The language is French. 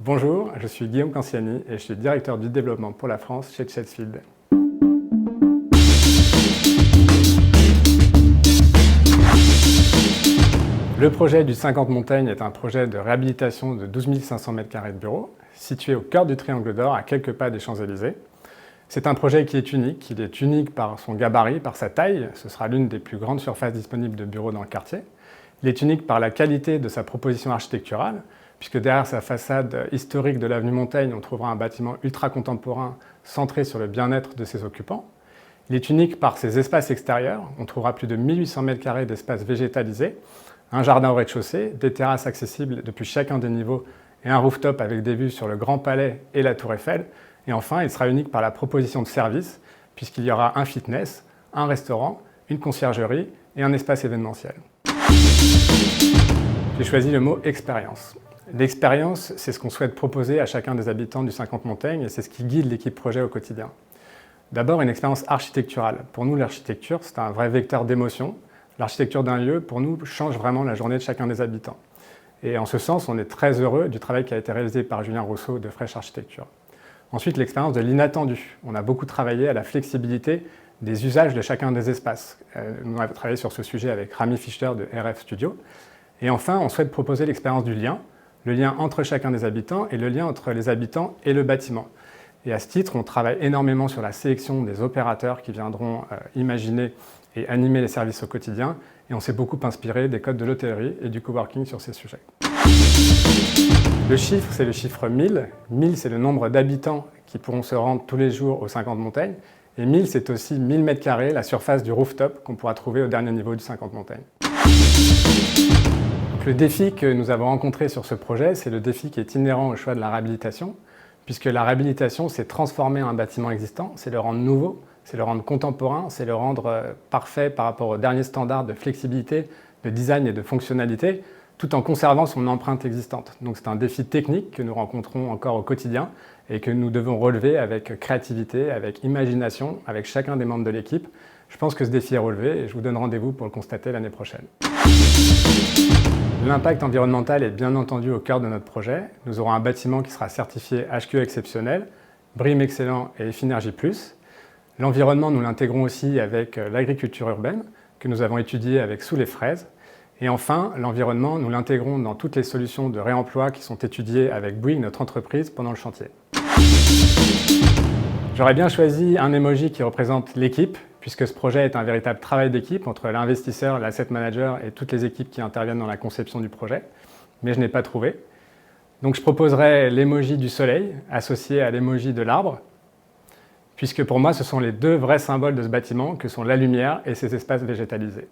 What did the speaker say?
Bonjour, je suis Guillaume Canciani et je suis directeur du développement pour la France chez Chestfield. Le projet du 50 Montaigne est un projet de réhabilitation de 12 500 m² de bureaux, situé au cœur du Triangle d'Or, à quelques pas des Champs-Élysées. C'est un projet qui est unique. Il est unique par son gabarit, par sa taille. Ce sera l'une des plus grandes surfaces disponibles de bureaux dans le quartier. Il est unique par la qualité de sa proposition architecturale, puisque derrière sa façade historique de l'avenue Montaigne, on trouvera un bâtiment ultra contemporain centré sur le bien-être de ses occupants. Il est unique par ses espaces extérieurs. On trouvera plus de 1800 m² d'espace végétalisé, un jardin au rez-de-chaussée, des terrasses accessibles depuis chacun des niveaux et un rooftop avec des vues sur le Grand Palais et la Tour Eiffel. Et enfin, il sera unique par la proposition de services, puisqu'il y aura un fitness, un restaurant, une conciergerie et un espace événementiel. J'ai choisi le mot « expérience ». L'expérience, c'est ce qu'on souhaite proposer à chacun des habitants du 50 Montaigne et c'est ce qui guide l'équipe projet au quotidien. D'abord, une expérience architecturale. Pour nous, l'architecture, c'est un vrai vecteur d'émotion. L'architecture d'un lieu, pour nous, change vraiment la journée de chacun des habitants. Et en ce sens, on est très heureux du travail qui a été réalisé par Julien Rousseau de Fresh Architecture. Ensuite, l'expérience de l'inattendu. On a beaucoup travaillé à la flexibilité des usages de chacun des espaces. Nous avons travaillé sur ce sujet avec Rami Fischer de RF Studio. Et enfin, on souhaite proposer l'expérience du lien, le lien entre chacun des habitants et le lien entre les habitants et le bâtiment. Et à ce titre, on travaille énormément sur la sélection des opérateurs qui viendront imaginer et animer les services au quotidien. Et on s'est beaucoup inspiré des codes de l'hôtellerie et du coworking sur ces sujets. Le chiffre, c'est le chiffre 1000. 1000, c'est le nombre d'habitants qui pourront se rendre tous les jours aux 50 Montaigne. Et 1000, c'est aussi 1000 m², la surface du rooftop qu'on pourra trouver au dernier niveau du 50 Montaigne. Le défi que nous avons rencontré sur ce projet, c'est le défi qui est inhérent au choix de la réhabilitation, puisque la réhabilitation, c'est transformer un bâtiment existant, c'est le rendre nouveau, c'est le rendre contemporain, c'est le rendre parfait par rapport aux derniers standards de flexibilité, de design et de fonctionnalité, tout en conservant son empreinte existante. Donc c'est un défi technique que nous rencontrons encore au quotidien et que nous devons relever avec créativité, avec imagination, avec chacun des membres de l'équipe. Je pense que ce défi est relevé et je vous donne rendez-vous pour le constater l'année prochaine. L'impact environnemental est bien entendu au cœur de notre projet. Nous aurons un bâtiment qui sera certifié HQE exceptionnel, BREEAM excellent et Finergie+. L'environnement, nous l'intégrons aussi avec l'agriculture urbaine, que nous avons étudiée avec Sous les fraises. Et enfin, l'environnement, nous l'intégrons dans toutes les solutions de réemploi qui sont étudiées avec Bouygues, notre entreprise, pendant le chantier. J'aurais bien choisi un emoji qui représente l'équipe, puisque ce projet est un véritable travail d'équipe entre l'investisseur, l'asset manager et toutes les équipes qui interviennent dans la conception du projet, mais je n'ai pas trouvé. Donc je proposerai l'emoji du soleil associé à l'emoji de l'arbre, puisque pour moi ce sont les deux vrais symboles de ce bâtiment que sont la lumière et ses espaces végétalisés.